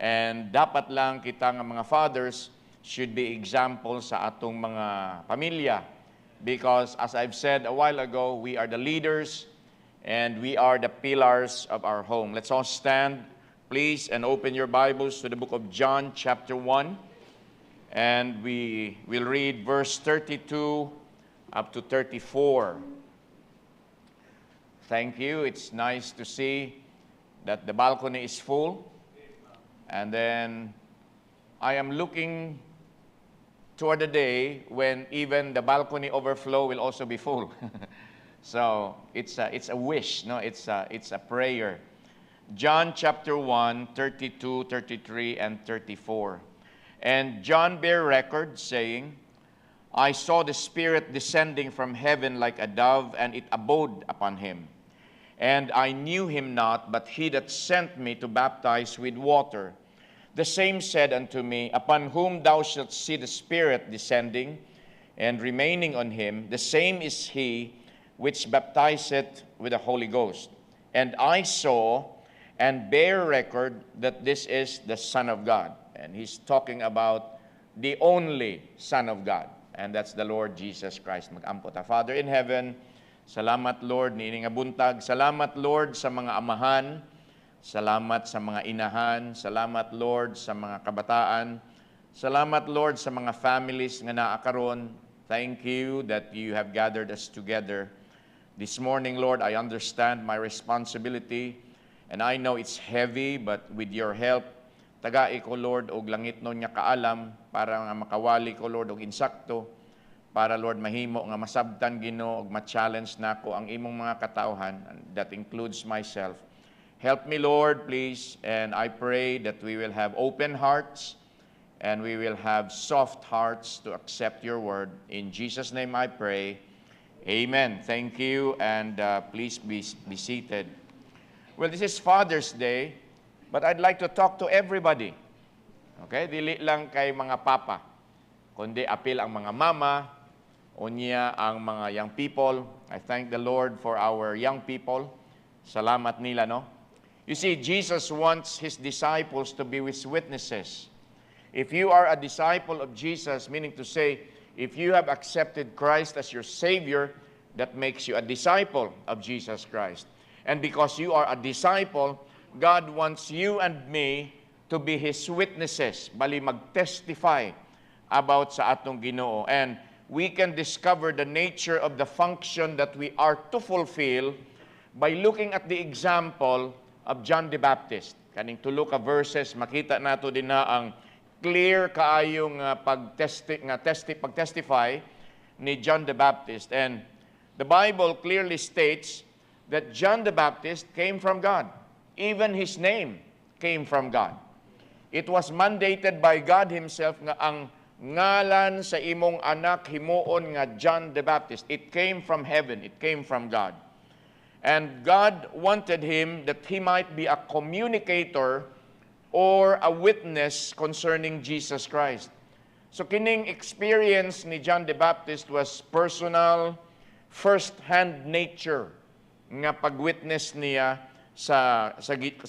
And dapat lang kita nga mga fathers should be example sa atong mga pamilya. Because as I've said a while ago, we are the leaders and we are the pillars of our home. Let's all stand, please, and open your Bibles to the book of John, chapter 1. And we will read verse 32 up to 34. Thank you. It's nice to see that the balcony is full. And then I am looking toward the day when even the balcony overflow will also be full. So it's a wish, no? It's a prayer. John chapter 1, 32, 33, and 34. And John bare record, saying, I saw the Spirit descending from heaven like a dove, and it abode upon him. And I knew him not, but he that sent me to baptize with water. The same said unto me, Upon whom thou shalt see the Spirit descending and remaining on him, the same is he which baptizeth with the Holy Ghost. And I saw and bear record that this is the Son of God. And he's talking about the only Son of God. And that's the Lord Jesus Christ. Mag-ampo ta. Father in heaven, salamat Lord, niining nga buntag. Salamat Lord sa mga amahan. Salamat sa mga inahan. Salamat Lord sa mga kabataan. Salamat Lord sa mga families nga naakaron. Thank you that you have gathered us together. This morning, Lord, I understand my responsibility. And I know it's heavy, but with your help, tagai ko, Lord, og langit nun nga kaalam, para nga makawali ko, Lord, og insakto, para, Lord, mahimo nga masabtan Ginoo og ma-challenge nako ang imong mga katawhan, and that includes myself. Help me, Lord, please, and I pray that we will have open hearts and we will have soft hearts to accept your word. In Jesus' name I pray. Amen. Thank you, and please be seated. Well, this is Father's Day, but I'd like to talk to everybody. Okay? Dili lang kay mga papa, kundi apil ang mga mama, unya ang mga young people. I thank the Lord for our young people. Salamat nila, no? You see, Jesus wants His disciples to be His witnesses. If you are a disciple of Jesus, meaning to say, if you have accepted Christ as your Savior, that makes you a disciple of Jesus Christ. And because you are a disciple, God wants you and me to be His witnesses, bali mag-testify about sa atong Ginoo. And we can discover the nature of the function that we are to fulfill by looking at the example of John the Baptist. Kaning tulo ka verses, makita nato din na ang clear kaayong pagtestify ni John the Baptist. And the Bible clearly states that John the Baptist came from God. Even his name came from God. It was mandated by God Himself nga ang ngalan sa imong anak himuon nga John the Baptist. It came from heaven. It came from God. And God wanted him that he might be a communicator or a witness concerning Jesus Christ. So kining experience ni John the Baptist was personal, first-hand nature nga pag-witness niya sa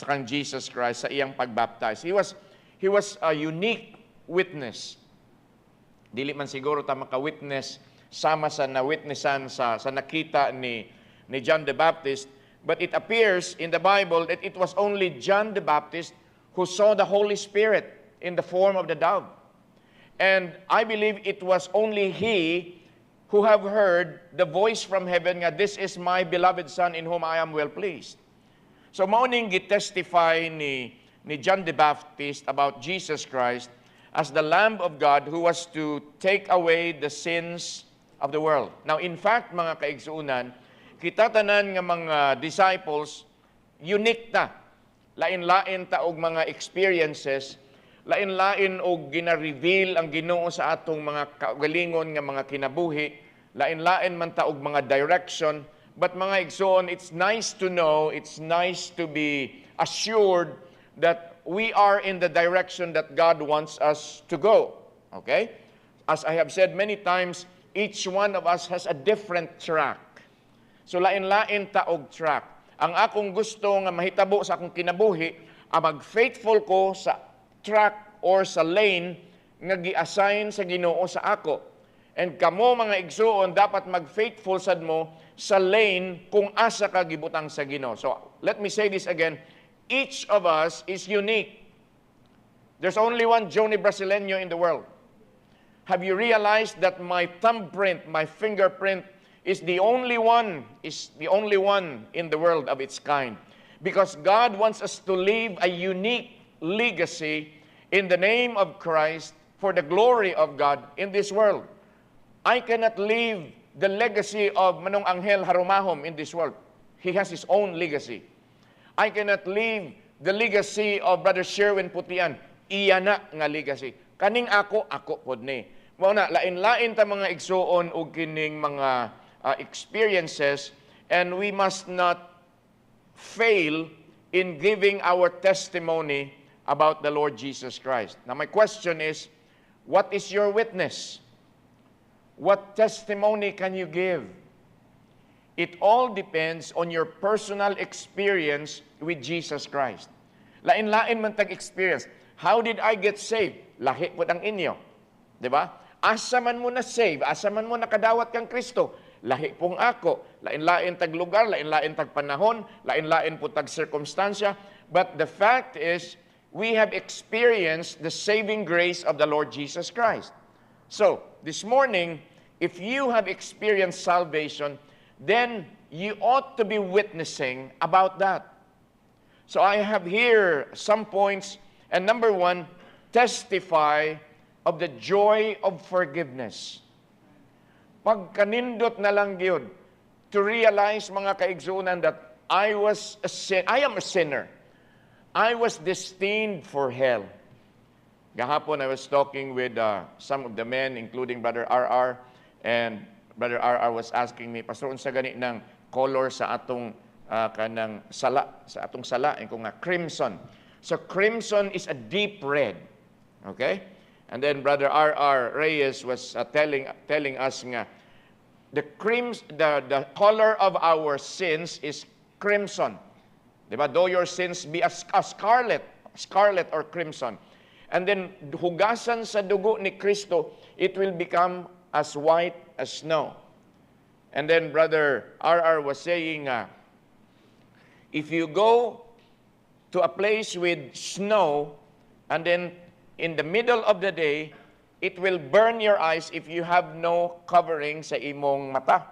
kang Jesus Christ sa iyang pagbaptize. He was a unique witness. Dili man siguro ta maka-witness sama sa na-witnessan sa nakita ni John the Baptist, but it appears in the Bible that it was only John the Baptist who saw the Holy Spirit in the form of the dove. And I believe it was only he who have heard the voice from heaven nga, this is my beloved Son in whom I am well pleased. So mauning gitestify ni John the Baptist about Jesus Christ as the Lamb of God who was to take away the sins of the world. Now, in fact, mga kaigsuunan, kita tanan nga mga disciples, unique ta. Lain-lain ta og mga experiences, lain-lain og gina-reveal ang Ginoo sa atong mga kaugalingon nga mga kinabuhi, lain-lain man ta og mga direction, but mga igsoon, it's nice to know, it's nice to be assured that we are in the direction that God wants us to go. Okay? As I have said many times, each one of us has a different track. So lain-lain ta og track. Ang akong gusto nga mahitabo sa akong kinabuhi, mag-faithful ko sa track or sa lane nga gi-assign sa Ginoo sa ako. And kamo mga igsuon dapat mag-faithful sad mo sa lane kung asa ka gibutang sa Ginoo. So, let me say this again. Each of us is unique. There's only one Johnny Brasileño in the world. Have you realized that my thumbprint, my fingerprint is the only one in the world of its kind? Because God wants us to leave a unique legacy in the name of Christ for the glory of God in this world. I cannot leave the legacy of Manong Angel Harumahom in this world. He has his own legacy. I cannot leave the legacy of Brother Sherwin Putian. Iya na nga legacy. Kaning ako pod ni. Mao na lain-lain ta mga igsuon og kining mga experiences, and we must not fail in giving our testimony about the Lord Jesus Christ. Now my question is, what is your witness? What testimony can you give? It all depends on your personal experience with Jesus Christ. Lain-lain man tag experience. How did I get saved? Lahi po ang inyo. Diba? Asa man mo na save, asa man mo nakadawat kang Kristo, lahi pong ako. Lain-lain tag lugar, lain-lain tag panahon, lain-lain po tag circumstansya. But the fact is, we have experienced the saving grace of the Lord Jesus Christ. So, this morning, if you have experienced salvation, then you ought to be witnessing about that. So I have here some points, and number one, testify of the joy of forgiveness. Pagkanindot na lang yun, to realize mga kaigsunan that I am a sinner. I was destined for hell. Gahapon, I was talking with some of the men, including Brother RR, and Brother RR was asking me, Pastor, unsa gani ng color sa atong kanang sala, sa atong sala, kung nga crimson. So crimson is a deep red. Okay? And then Brother RR Reyes was telling us nga the color of our sins is crimson. Diba? Though your sins be a scarlet or crimson. And then hugasan sa dugo ni Kristo, it will become as white as snow. And then Brother RR was saying, if you go to a place with snow, and then in the middle of the day, it will burn your eyes if you have no covering sa imong mata.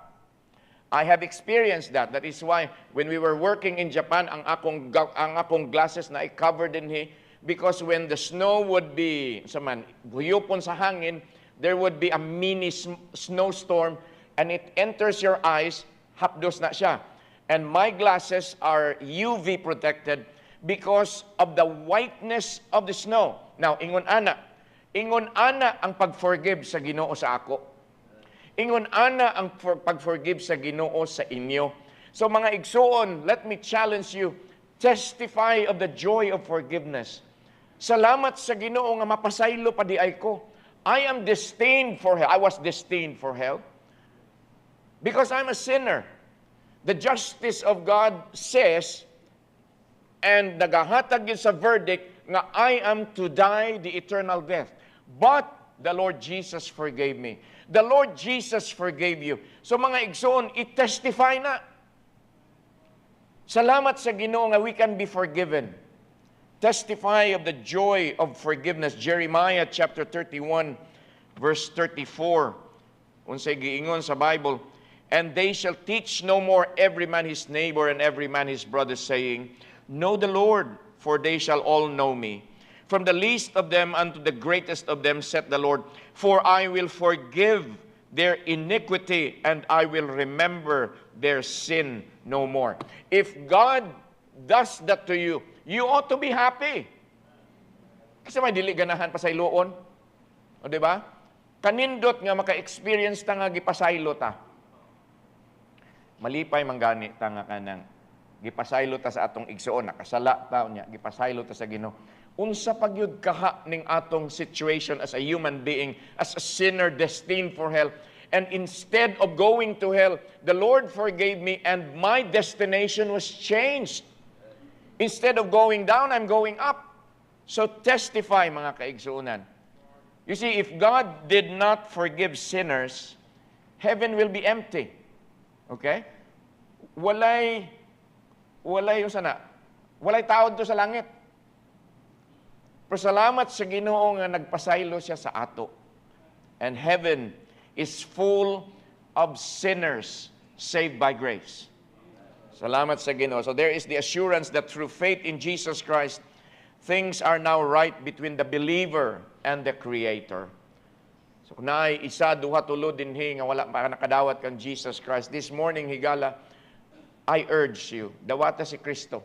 I have experienced that. That is why when we were working in Japan, ang akong glasses na i-covered din because when the snow would be, huyupon sa hangin, there would be a mini snowstorm, and it enters your eyes, hapdos na siya. And my glasses are UV protected because of the whiteness of the snow. Now, ingon ana ang pag-forgive sa Ginoo sa ako. Ingon ana ang pag-forgive sa Ginoo sa inyo. So mga igsuon, let me challenge you, testify of the joy of forgiveness. Salamat sa Ginoo nga mapasaylo pa di ay ko. I am destined for hell. I was destined for hell because I'm a sinner. The justice of God says, and nagahatag yun sa verdict, nga I am to die the eternal death. But the Lord Jesus forgave me. The Lord Jesus forgave you. So mga igsoon, i-testify na. Salamat sa Ginoo nga we can be forgiven. Testify of the joy of forgiveness. Jeremiah chapter 31, verse 34. Unsay giingon sa Bible, and they shall teach no more every man his neighbor and every man his brother, saying, know the Lord, for they shall all know me. From the least of them unto the greatest of them, saith the Lord, for I will forgive their iniquity, and I will remember their sin no more. If God does that to you, you ought to be happy. Kasi may dili ganahan pasayloon. O diba? Kanindot nga maka-experience ta nga gipasaylo ta. Malipay manggani ta nga kanang gipasaylo ta sa atong igsuon, nakasala ta unya, gipasaylo ta sa Ginoo. Unsa pagyud kaha ning atong situation as a human being, as a sinner destined for hell, and instead of going to hell, the Lord forgave me and my destination was changed. Instead of going down, I'm going up. So testify, mga kaigsuunan. You see, if God did not forgive sinners, heaven will be empty. Okay? Walay yung sana. Walay taod to sa langit. Pero salamat sa Ginoo nga nagpasaylo siya sa ato. And heaven is full of sinners saved by grace. Salamat sa Ginoo. So there is the assurance that through faith in Jesus Christ, things are now right between the believer and the Creator. So kung naay isa, duha, tulo dinhi nga wala pa nakadawat kang Jesus Christ, this morning, higala, I urge you, dawata si Kristo,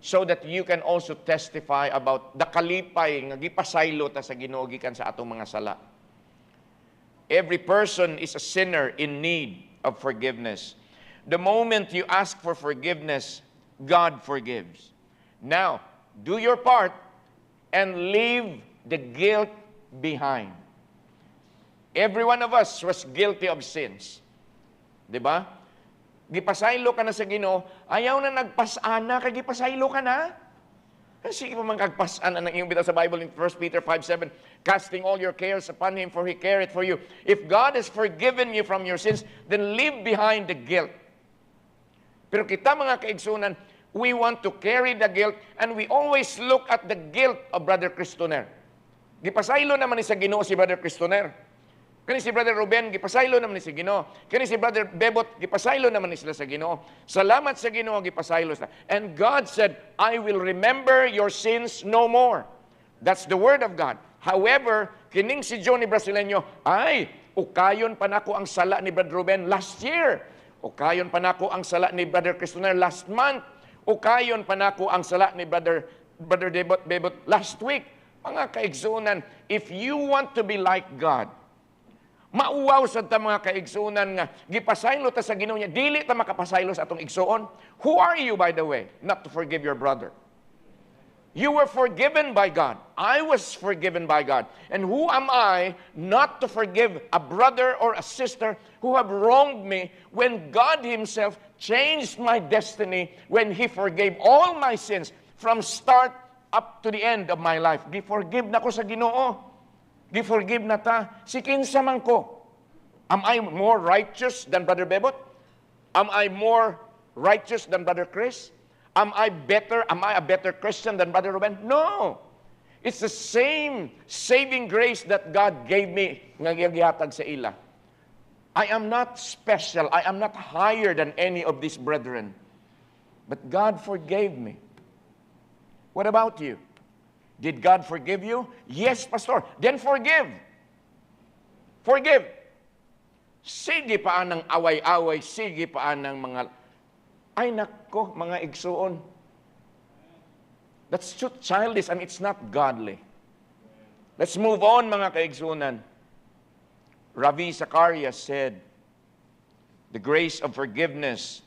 so that you can also testify about the kalipay nga gipasaylo ta sa Ginoo gikan sa atong mga sala. Every person is a sinner in need of forgiveness. The moment you ask for forgiveness, God forgives. Now, do your part and leave the guilt behind. Every one of us was guilty of sins. Diba? Gipasaylo ka na sa Ginoo, ayaw na nagpasana, kay gipasaylo ka na. Sige pa man kagpasana ng iyong bitaw sa Bible in 1 Peter 5:7, casting all your cares upon Him, for He careth for you. If God has forgiven you from your sins, then leave behind the guilt. Pero kita mga kaigsunan, we want to carry the guilt, and we always look at the guilt of Brother Cristoner. Gipasaylo naman ni sa Ginoo si Brother Cristoner. Kani si Brother Ruben, gipasaylo naman ni si Ginoo. Kani si Brother Bebot, gipasaylo naman ni sila sa Ginoo. Salamat sa Ginoo, gipasaylo sila. And God said, I will remember your sins no more. That's the word of God. However, kining si Johnny Brasileño, ay, ukayon pa nako ang sala ni Brother Ruben last year. Ukayon pa nako ang sala ni Brother Cristoner last month. Ukayon pa nako ang sala ni Brother Bebot last week. Mga kaigsunan, if you want to be like God, mauwaw sa ta mga kaigsunan nga, gipasaylo ta sa Ginoo niya, dili ta makapasaylo sa atong igsuon. Who are you, by the way, not to forgive your brother? You were forgiven by God. I was forgiven by God. And who am I not to forgive a brother or a sister who have wronged me when God Himself changed my destiny when He forgave all my sins from start up to the end of my life? Gi-forgive na ko sa Ginoo. Gi-forgive na ta. Si kinsa man ko. Am I more righteous than Brother Bebot? Am I more righteous than Brother Chris? Am I a better Christian than Brother Ruben? No. It's the same saving grace that God gave me nga gihatag sa ila. I am not special. I am not higher than any of these brethren. But God forgave me. What about you? Did God forgive you? Yes, Pastor. Then forgive. Forgive. Sige pa ng away-away, sige pa ng mga, ay nako, mga igsuon. That's too childish and it's not godly. Let's move on, mga kaigsunan. Ravi Zacharias said, the grace of forgiveness,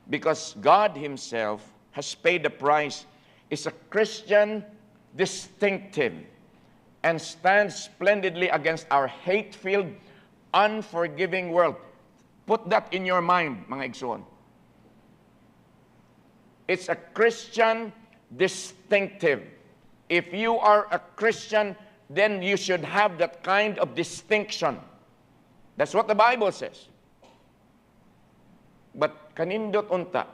because God Himself has paid the price, is a Christian distinctive and stands splendidly against our hate-filled, unforgiving world. Put that in your mind, mga igsoon. It's a Christian distinctive. If you are a Christian, then you should have that kind of distinction. That's what the Bible says. But kanindot unta,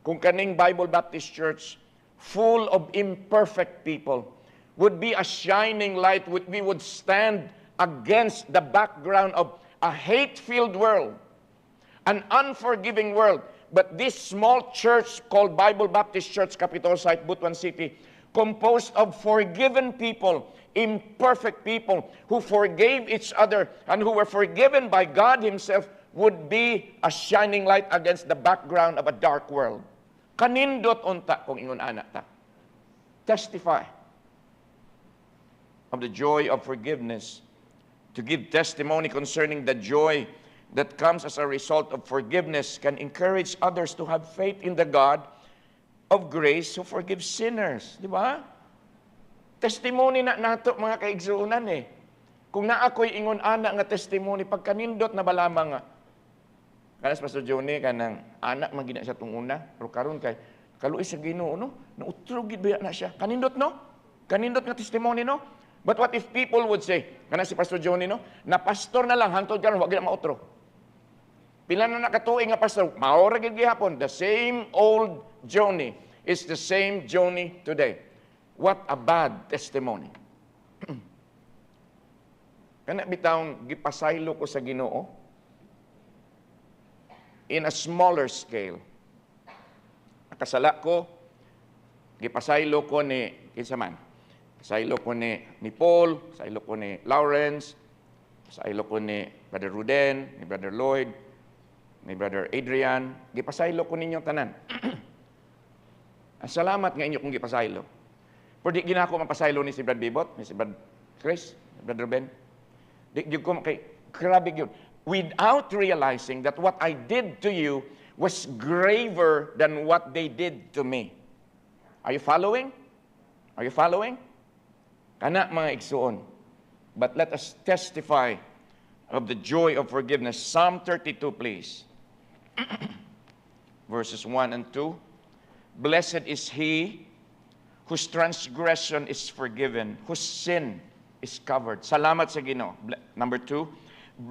kung kaning Bible Baptist Church full of imperfect people would be a shining light, we would stand against the background of a hate-filled world, an unforgiving world. But this small church called Bible Baptist Church, Capitol Site, Butuan City, composed of forgiven people, imperfect people who forgave each other and who were forgiven by God Himself, would be a shining light against the background of a dark world. Kanindot unta kung ingon anak ta. Testify of the joy of forgiveness. To give testimony concerning the joy that comes as a result of forgiveness can encourage others to have faith in the God of grace who forgives sinners. Di ba? Testimony na nato mga kaigsuunan eh. Kung na ako'y ingon anak nga testimony, pagkanindot na balamang nga, kanas Pastor Johnny, kanang anak magina siya itong una, pero karon kay, kaluoy sa Ginoo, no? Nautrugid ba na siya? Kanindot, no? Kanindot nga testimony, no? But what if people would say, kana si Pastor Johnny, no? Na pastor na lang, hangtod karon wag na maotro. Pila na nakatuig nga pastor, maora gid gihapon, the same old Johnny is the same Johnny today. What a bad testimony. Kana bitawng gipasaylo ko sa Ginoo in a smaller scale. Nakasala ko, gipasaylo ko ni kinsa man. Pasaylo ko ni Paul, pasaylo ko ni Lawrence, pasaylo ko ni Brother Ruden, ni Brother Lloyd, ni Brother Adrian. Gipasaylo ko ninyo tanan. Salamat nga inyo kung gipasaylo. Pero di ginako mapasaylo ni si Brad Bibot, ni si Brad Chris, ni Brother Ben. Di ko kay grabe yun. Without realizing that what I did to you was graver than what they did to me. Are you following? Are you following? Kana mga igsuon. But let us testify of the joy of forgiveness. Psalm 32, please. Verses 1 and 2. Blessed is he whose transgression is forgiven, whose sin is covered. Salamat sa Ginoo. Number 2.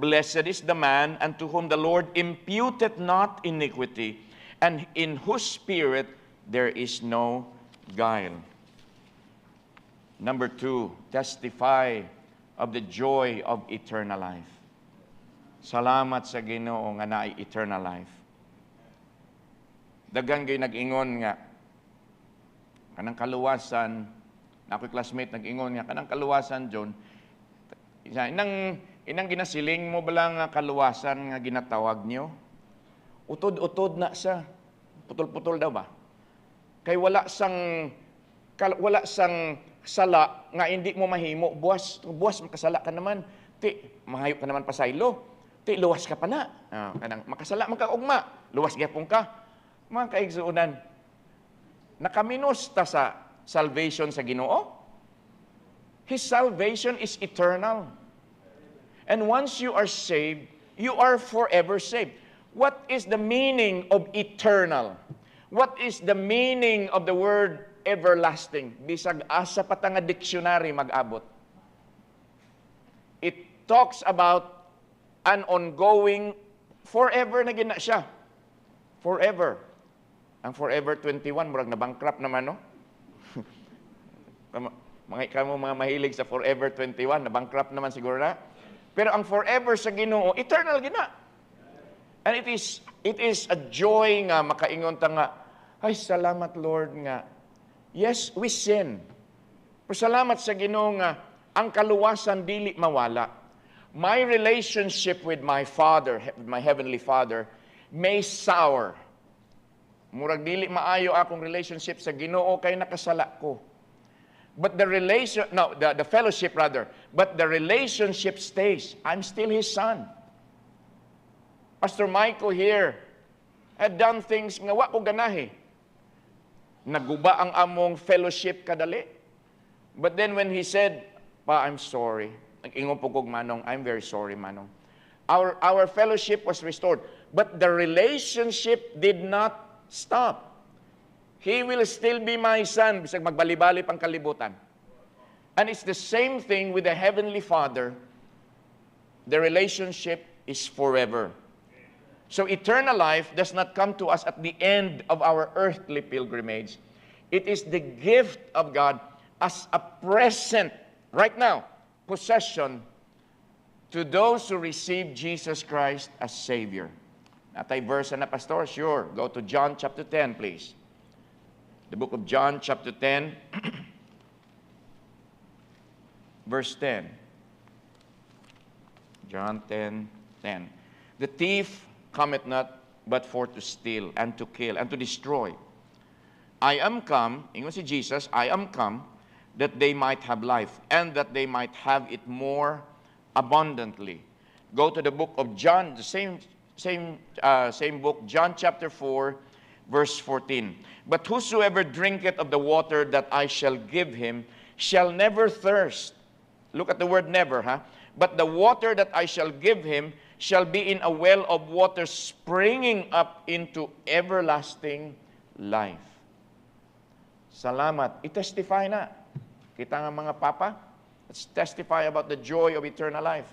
Blessed is the man unto whom the Lord imputeth not iniquity, and in whose spirit there is no guile. Number 2, testify of the joy of eternal life. Salamat sa Ginoo nga naay eternal life. Daghang gyud nag-ingon nga kanang kaluwasan, na ako'y classmate nag-ingon nga kanang kaluwasan John, inang ginasiling mo bala nga kaluwasan nga ginatawag niyo? Utod-utod na sa putol-putol daw ba? Kay wala sang sala nga hindi mo mahimo, buwas makasala ka naman, ti mahayop ka naman pasaylo, ti luwas ka pa na. Kanang makasala man ka ugma, luwas gyapon ka. Mga kaigsuunan, nakaminos ta sa salvation sa Ginoo. His salvation is eternal. And once you are saved, you are forever saved. What is the meaning of eternal? What is the meaning of the word everlasting? Bisag asa pa nga dictionary mag-abot. It talks about an ongoing, forever na gina siya. Forever. Ang Forever 21, murag na bankrupt naman, no? Mga mahilig sa Forever 21, na bankrupt naman siguro na. Pero ang forever sa Ginoo, eternal gina. And it is a joy nga makaingon ta nga, ay salamat Lord nga. Yes, we sin. Pero salamat sa Ginoo nga ang kaluwasan dili mawala. My relationship with my Father, my heavenly Father, may sour. Murag dili maayo akong relationship sa Ginoo kay nakasala ko. But the fellowship rather, but the relationship stays. I'm still His son. Pastor Michael here had done things nga wa ko ganahi. Naguba ang among fellowship kadali. But then when he said, Pa, I'm sorry. Nag-ingon po kog Manong, I'm very sorry, Manong. Our fellowship was restored. But the relationship did not stop. He will still be my son, bisag magbali-bali pang kalibutan. And it's the same thing with the Heavenly Father. The relationship is forever. So eternal life does not come to us at the end of our earthly pilgrimage. It is the gift of God as a present, right now, possession to those who receive Jesus Christ as Savior. Natay verse na, Pastor? Sure. Go to John chapter 10, please. The book of John, chapter 10, verse 10. John 10:10. The thief cometh not but for to steal and to kill and to destroy. I am come, ingon si Jesus, I am come that they might have life and that they might have it more abundantly. Go to the book of John, the same book, John chapter 4, verse 14. But whosoever drinketh of the water that I shall give him shall never thirst. Look at the word never, huh? But the water that I shall give him shall be in a well of water springing up into everlasting life. Salamat. I-testify na. Kita nga mga papa, let's testify about the joy of eternal life.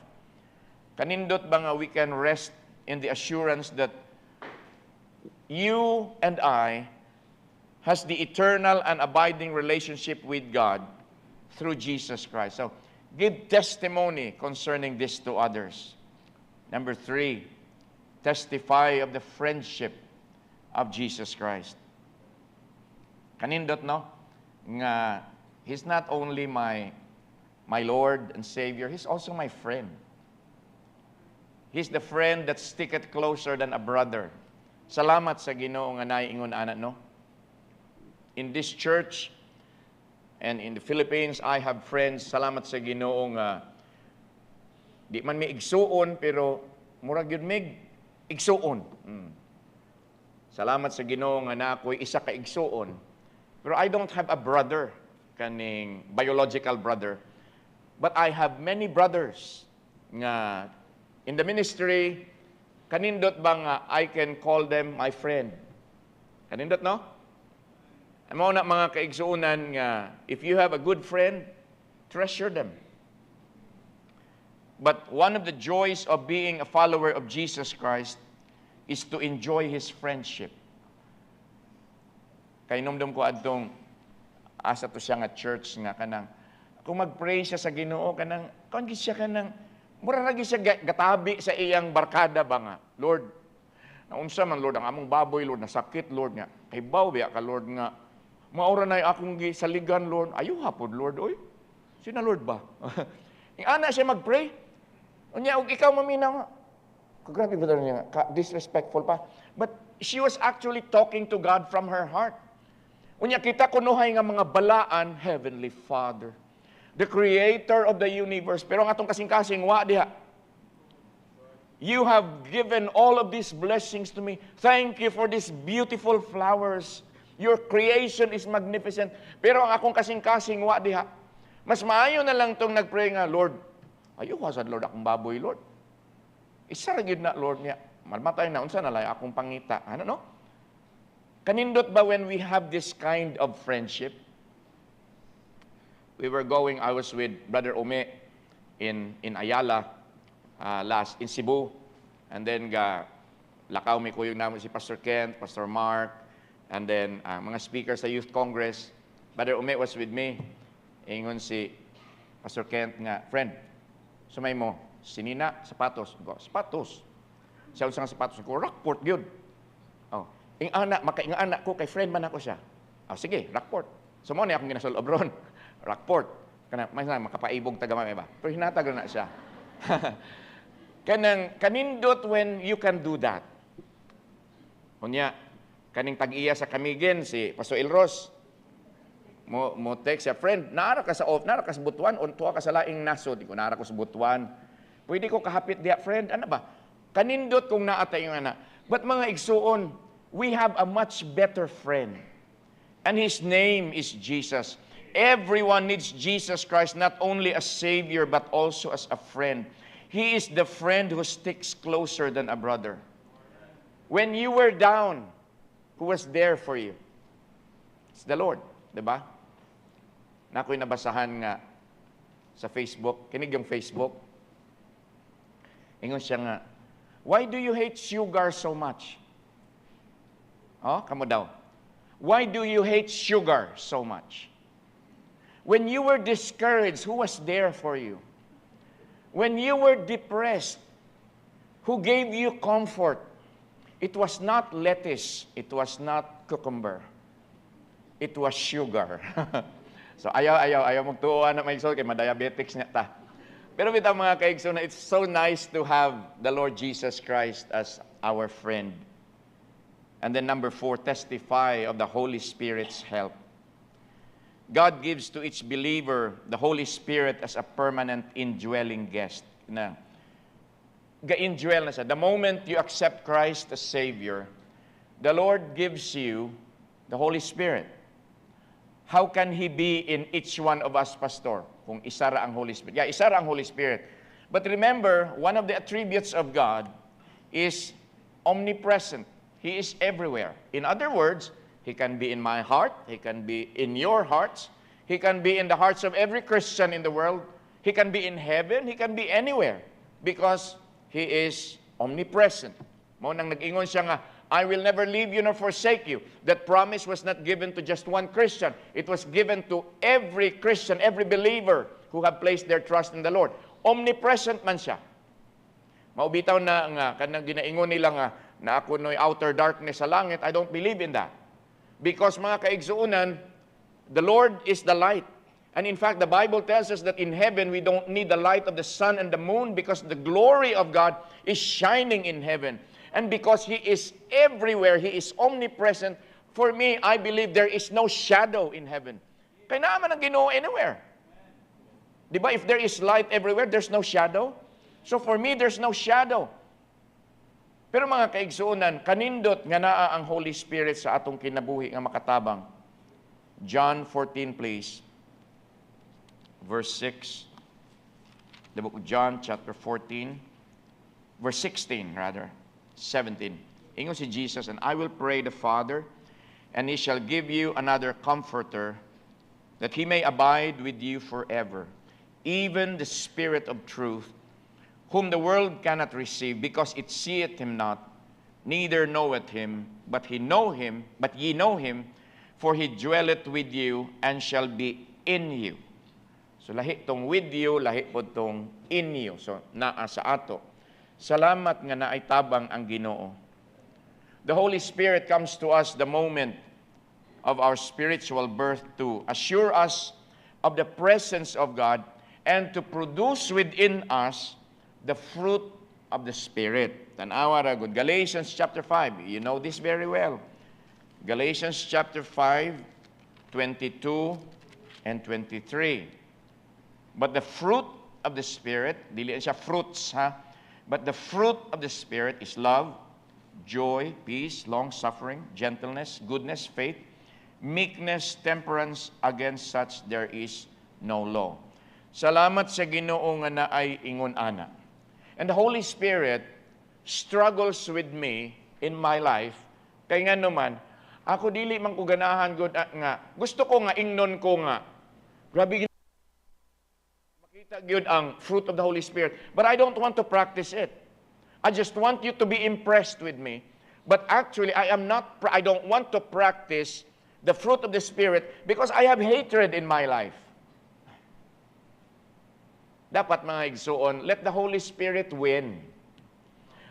Kanindot ba nga we can rest in the assurance that you and I has the eternal and abiding relationship with God through Jesus Christ. So, give testimony concerning this to others. Number 3, testify of the friendship of Jesus Christ. Kanindot, no? Nga, He's not only my Lord and Savior, He's also my friend. He's the friend that sticketh closer than a brother. Salamat sa Ginoo nga naiingon ana, no? In this church, and in the Philippines, I have friends, salamat sa Ginoo nga di man mi igsuon, pero murag yun mig igsuon. Salamat sa Ginoo nga na ako'y isa ka igsuon. Pero I don't have a brother, kaning biological brother. But I have many brothers nga in the ministry, kanindot ba nga I can call them my friend. Kanindot, no? Amo na mga kaigsuunan nga, if you have a good friend, treasure them. But one of the joys of being a follower of Jesus Christ is to enjoy His friendship. Kay numdum ko adtong asa to siya nga church nga kanang kung mag-pray siya sa Ginoo kanang kon gid siya kanang mura ra gid siya gatabi sa iyang barkada ba nga, Lord, naunsa man Lord ang among baboy Lord nasakit Lord nga. Kay baw biya ka Lord nga maura na akong gisaligan Lord. Ayo hapon Lord oy. Sina Lord ba? Ing ana siya mag-pray. Unya og ikaw mamina nga. Grabe ba niya disrespectful pa. But she was actually talking to God from her heart. Unya kita kunuhay nga mga balaan, Heavenly Father, the Creator of the universe. Pero ang atong kasing-kasing, wa diha. You have given all of these blessings to me. Thank you for these beautiful flowers. Your creation is magnificent. Pero ang akong kasing-kasing, wa diha. Mas maayo na lang itong nag-pray nga, Lord, ayaw wasad Lord akong baboy, Lord. Isa ragid na, Lord niya. Malmatay na, unsa na lang akong pangita. Ano, no? Kanindot ba when we have this kind of friendship? I was with Brother Ome in Ayala, in Cebu. And then, lakaw may kuyog namin si Pastor Kent, Pastor Mark, and then mga speakers sa Youth Congress. Brother Ome was with me. Ingon si Pastor Kent nga, friend, sumay mo, sinina, sapatos. Go, sapatos. Siya usang sapatos ko, Rockport, yun. Oh, makainga anak ko, kay friend man ako siya. Oh, sige, Rockport. So mo na akong ginasulobron. Rockport. Kana may makapaibog tagamay ba? Pero hinatag na siya. Kanindot when you can do that. Unya, kaning tag-iya sa Kamigen si Pastor Elros. Mo text siya, friend, naara ka sa Butuan o tuwa ka sa laing nasod. Di ko naara ko sa Butuan. Pwede ko kahapit diya, friend. Ano ba? Kanindot kung naatay yung anak. But mga igsuon, we have a much better friend. And His name is Jesus. Everyone needs Jesus Christ, not only as Savior, but also as a friend. He is the friend who sticks closer than a brother. When you were down, who was there for you? It's the Lord, diba? Na ako'y nabasahan nga sa Facebook, kinig yung Facebook. Ingon siya nga, why do you hate sugar so much? Oh, kamo daw. Why do you hate sugar so much? When you were discouraged, who was there for you? When you were depressed, who gave you comfort? It was not lettuce. It was not cucumber. It was sugar. So ayaw magtuuan na may igsoon kay ma-diabetics niya ta. Pero bitaw mga kaigsoon, it's so nice to have the Lord Jesus Christ as our friend. And then number 4, testify of the Holy Spirit's help. God gives to each believer the Holy Spirit as a permanent indwelling guest. Na ga-indwell na siya. The moment you accept Christ as Savior, the Lord gives you the Holy Spirit. How can He be in each one of us, Pastor? Kung isara ang Holy Spirit. Yeah, isara ang Holy Spirit. But remember, one of the attributes of God is omnipresent. He is everywhere. In other words, He can be in my heart. He can be in your hearts. He He can be in the hearts of every Christian in the world. He can be in heaven. He can be anywhere because He is omnipresent. Mo nang nag-ingon siya nga, I will never leave you nor forsake you. That promise was not given to just one Christian. It was given to every Christian, every believer who have placed their trust in the Lord. Omnipresent man siya. Maubitaw na nga, kanang ginaingon nila nga, na ako no'y outer darkness sa langit, I don't believe in that. Because mga kaigsuunan, the Lord is the light. And in fact, the Bible tells us that in heaven, we don't need the light of the sun and the moon because the glory of God is shining in heaven. And because He is everywhere, He is omnipresent, for me, I believe there is no shadow in heaven. Kaya naman ang Ginoo anywhere. Di ba? If there is light everywhere, there's no shadow. So for me, there's no shadow. Pero mga kaigsuunan, kanindot nga naa ang Holy Spirit sa atong kinabuhi nga makatabang. John 14, please. Verse 6. The book of John, chapter 14. Verse 16, rather. 17. Ingon si Jesus, and I will pray the Father, and He shall give you another comforter, that He may abide with you forever, even the Spirit of truth, whom the world cannot receive, because it seeth Him not, neither knoweth Him, but ye know Him, for He dwelleth with you, and shall be in you. So lahi tong with you, lahi po tong in you. So naa sa ato. Salamat nga naay tabang ang Ginoo. The Holy Spirit comes to us the moment of our spiritual birth to assure us of the presence of God and to produce within us the fruit of the Spirit. Tanawa ra gud Galatians chapter 5. You know this very well. Galatians chapter 5, 22 and 23. But the fruit of the Spirit, dili siya fruits ha, but the fruit of the Spirit is love, joy, peace, long-suffering, gentleness, goodness, faith, meekness, temperance. Against such there is no law. Salamat sa Ginoo nga naay ingon ana. And the Holy Spirit struggles with me in my life. Kay nga naman, ako dili man ko ganahan gud nga. Gusto ko nga ingnon ko nga. Grabe makita gyud ang fruit of the Holy Spirit, but I don't want to practice it. I just want you to be impressed with me. But actually, I don't want to practice the fruit of the Spirit because I have hatred in my life. Dapat mga igsuon, let the Holy Spirit win.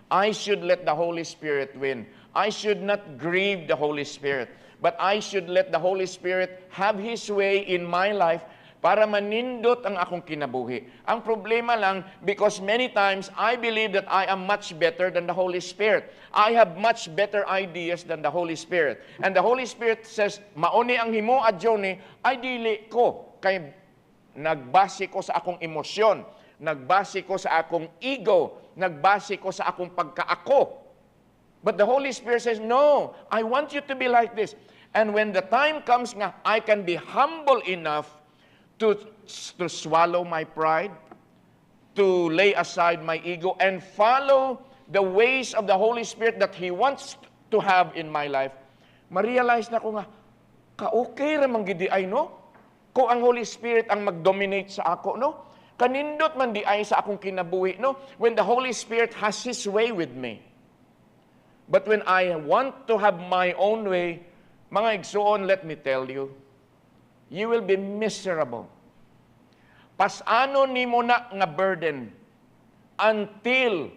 I should let the Holy Spirit win. I should not grieve the Holy Spirit, but I should let the Holy Spirit have His way in my life para manindot ang akong kinabuhi. Ang problema lang, because many times I believe that I am much better than the Holy Spirit. I have much better ideas than the Holy Spirit. And the Holy Spirit says, mauni ang himo adjoni, ay dili ko. Kay nagbase ko sa akong emosyon, nagbase ko sa akong ego, nagbase ko sa akong pagkaako. But the Holy Spirit says, no, I want you to be like this. And when the time comes nga, I can be humble enough to swallow my pride, to lay aside my ego, and follow the ways of the Holy Spirit that He wants to have in my life. Ma-realize na ko nga, ka-okay ramang gidi ay, no? Kung ang Holy Spirit ang mag-dominate sa ako, no? Kanindot man di ay sa akong kinabuhi, no? When the Holy Spirit has His way with me. But when I want to have my own way, mga igsoon, let me tell you, you will be miserable. Pasano nimo na nga burden until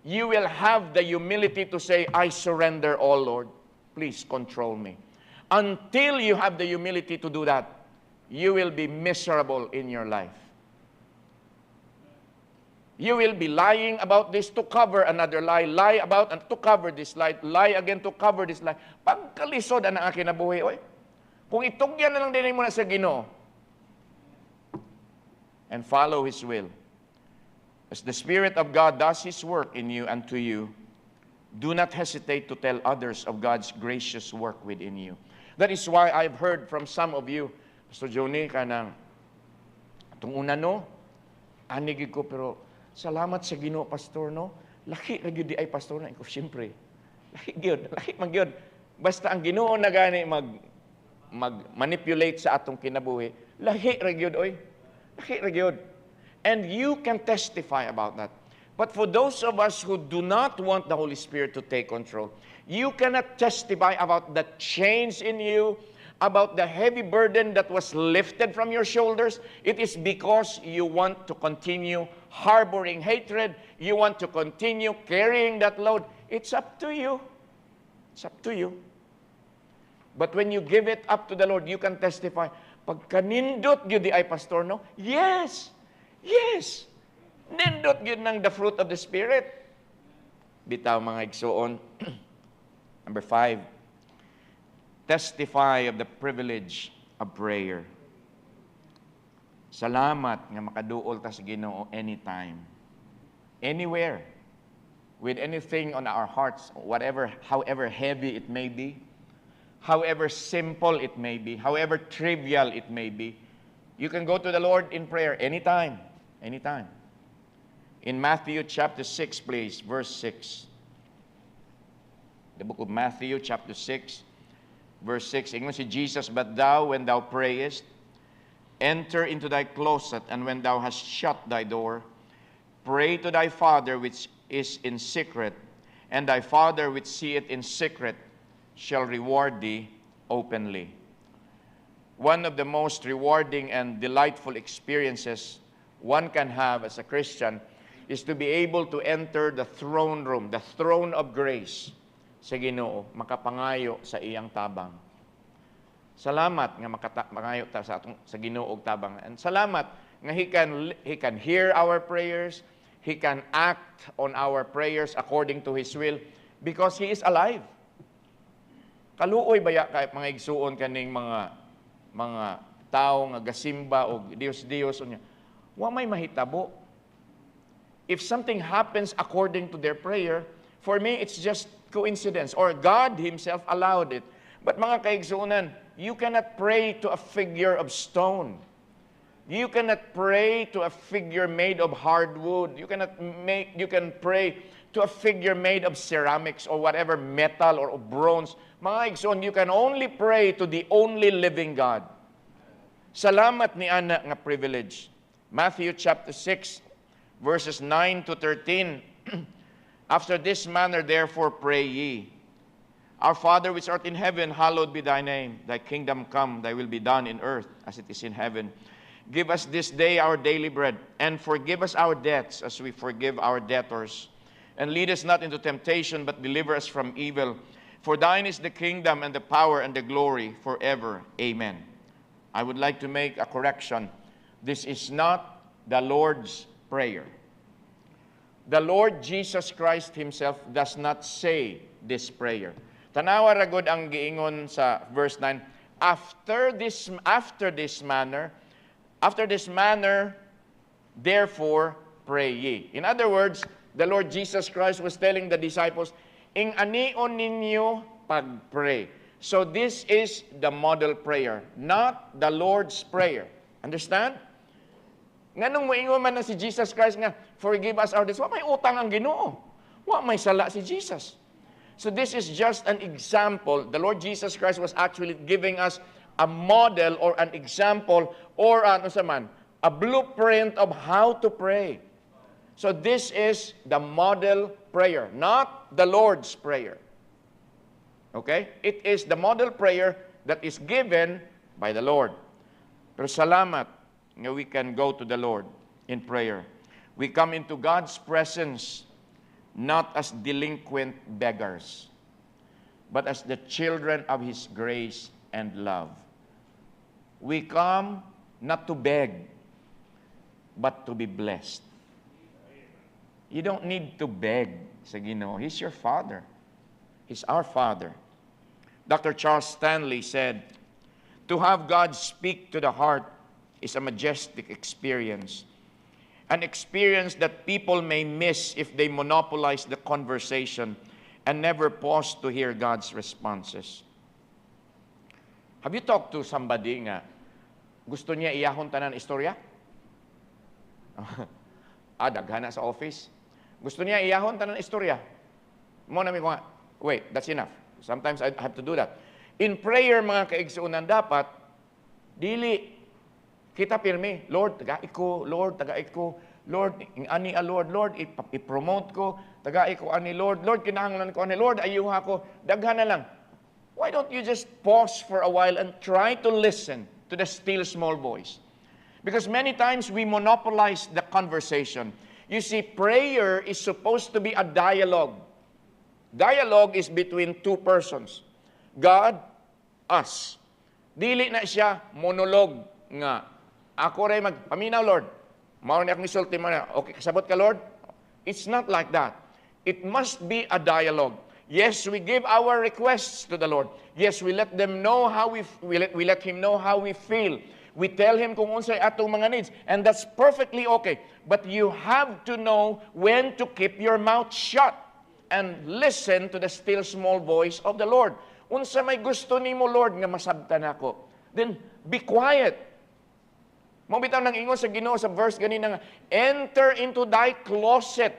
you will have the humility to say, I surrender all, Lord. Please control me. Until you have the humility to do that, you will be miserable in your life. You will be lying about this to cover another lie, lie about and to cover this lie again to cover this lie. Pagkalisod ang aking nabuhi, oy. Kung itugyan na lang din mo na sa Ginoo and follow His will. As the Spirit of God does His work in you and to you, do not hesitate to tell others of God's gracious work within you. That is why I've heard from some of you, Pastor Johnny, kanang, itong una no, anigig ko, pero salamat sa Ginoo, Pastor, no? Laki na gyud di ay Pastor na. Iko, siyempre, laki man gyud. Basta ang Ginoo na gani mag-manipulate sa atong kinabuhi, Lahi ra gyud oy. Lahi ra gyud. And you can testify about that. But for those of us who do not want the Holy Spirit to take control, you cannot testify about the change in you, about the heavy burden that was lifted from your shoulders. It is because you want to continue harboring hatred. You want to continue carrying that load. It's up to you. It's up to you. But when you give it up to the Lord, you can testify, pagkanindot yun di ay pastor, no? Yes! Yes! Nindot yun ng the fruit of the Spirit. Bitaw mga igsuon. Number 5, testify of the privilege of prayer. Salamat nga makaduol ta sa Ginoo anytime, anywhere, with anything on our hearts, whatever, however heavy it may be, however simple it may be, however trivial it may be. You can go to the Lord in prayer anytime, anytime. In Matthew chapter 6, please, verse 6. The book of Matthew chapter 6, verse 6. Ingon si Jesus, but thou, when thou prayest, enter into thy closet, and when thou hast shut thy door, pray to thy Father which is in secret, and thy Father which seeth in secret shall reward thee openly. One of the most rewarding and delightful experiences one can have as a Christian is to be able to enter the throne room, the throne of grace sa Ginoo, makapangayo sa iyang tabang. Salamat nga makapangayo ta sa Ginoo og tabang. And salamat nga he can hear our prayers, he can act on our prayers according to his will because he is alive. Kaluoy baya kay mga igsuon kaning mga tao nga gasimba og Dios unya. Wa may mahitabo. If something happens according to their prayer, for me, it's just coincidence, or God Himself allowed it. But mga kaigsuunan, you cannot pray to a figure of stone. You cannot pray to a figure made of hardwood. You can pray to a figure made of ceramics or whatever metal or bronze. Mga kaigsuunan, you can only pray to the only living God. Salamat ni ana nga privilege. Matthew chapter 6, verses 9 to 13. After this manner, therefore, pray ye. Our Father which art in heaven, hallowed be thy name. Thy kingdom come, thy will be done in earth as it is in heaven. Give us this day our daily bread, and forgive us our debts as we forgive our debtors. And lead us not into temptation, but deliver us from evil. For thine is the kingdom and the power and the glory forever. Amen. I would like to make a correction. This is not the Lord's Prayer. The Lord Jesus Christ Himself does not say this prayer. Tanawa ragod ang giingon sa verse 9, after this manner, therefore pray ye. In other words, the Lord Jesus Christ was telling the disciples, ing anion ninyo pag-pray. So this is the model prayer, not the Lord's Prayer. Understand? Nganong moingon man na si Jesus Christ nga, forgive us our debts. Wa may utang ang Ginoo. Wa may sala si Jesus. So this is just an example. The Lord Jesus Christ was actually giving us a model or an example or a blueprint of how to pray. So this is the model prayer, not the Lord's Prayer. Okay? It is the model prayer that is given by the Lord. Pero salamat nga we can go to the Lord in prayer. We come into God's presence not as delinquent beggars, but as the children of His grace and love. We come not to beg, but to be blessed. You don't need to beg sa Ginoo. He's your Father. He's our Father. Dr. Charles Stanley said, to have God speak to the heart is a majestic experience. An experience that people may miss if they monopolize the conversation and never pause to hear God's responses. Have you talked to somebody nga gusto niya iyahon tanan istorya? Daghana sa office. Gusto niya iyahon tanan istorya. Mo namin ko nga, wait, that's enough. Sometimes I have to do that. In prayer, mga kaigsuunan, dapat, dili Kita pirmi, Lord, tagai ko, Lord, tagai ko, Lord, ani Lord, Lord, i-promote ko, tagai ko ani Lord, Lord, kinahanglan ko ani Lord, ayuha ko, daghan na lang. Why don't you just pause for a while and try to listen to the still small voice? Because many times we monopolize the conversation. You see, prayer is supposed to be a dialogue. Dialogue is between two persons. God, us. Dili na siya monologue nga. Ako rin magpaminaw, Lord. Mao ni akong isulti mo na, okay, kasabot ka, Lord? It's not like that. It must be a dialogue. Yes, we give our requests to the Lord. Yes, we let them know how we let Him know how we feel. We tell Him kung unsay atong mga needs. And that's perfectly okay. But you have to know when to keep your mouth shut and listen to the still small voice of the Lord. Unsa may gusto nimo, Lord, nga masabtan ako, then be quiet. Mo bitaw nang ingon sa Ginoo sa verse ganina nga, enter into thy closet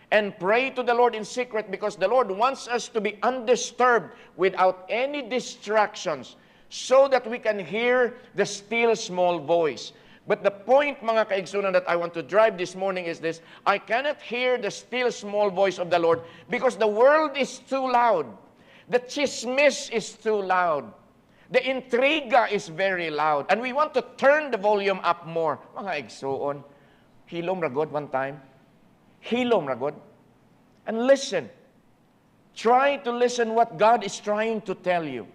and pray to the Lord in secret, because the Lord wants us to be undisturbed without any distractions, so that we can hear the still small voice. But the point, mga kaigsunan, that I want to drive this morning is this: I cannot hear the still small voice of the Lord because the world is too loud. The chismis is too loud. The intriga is very loud. And we want to turn the volume up more. Mga igsuon, hilom ragod one time. Hilom ragod. And listen. Try to listen what God is trying to tell you.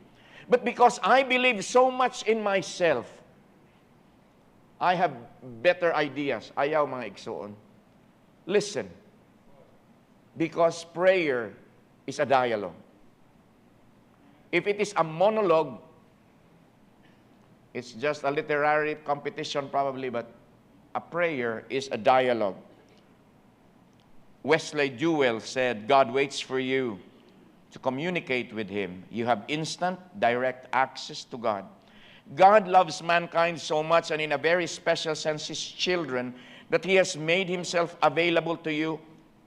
But because I believe so much in myself, I have better ideas. Ayaw, mga igsuon. Listen. Because prayer is a dialogue. If it is a monologue, it's just a literary competition probably, but a prayer is a dialogue. Wesley Jewell said, God waits for you to communicate with Him. You have instant, direct access to God. God loves mankind so much, and in a very special sense, His children, that He has made Himself available to you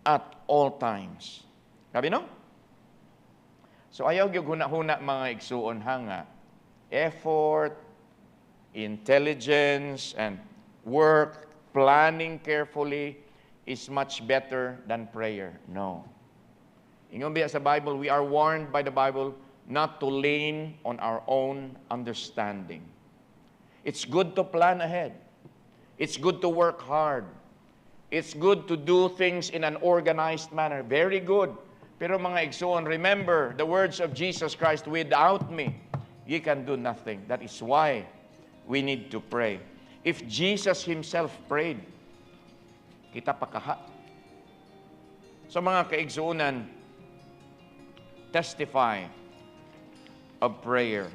at all times. Sabi no? So ayaw gyud huna-huna, mga igsuon, hanga. Effort, intelligence, and work, planning carefully is much better than prayer. No. Ingon biya sa Bible, we are warned by the Bible not to lean on our own understanding. It's good to plan ahead. It's good to work hard. It's good to do things in an organized manner. Very good. Pero mga igsoon, remember the words of Jesus Christ, without me, ye can do nothing. That is why we need to pray. If Jesus Himself prayed, kita pakaha. So mga kaigsuunan, testify of prayer.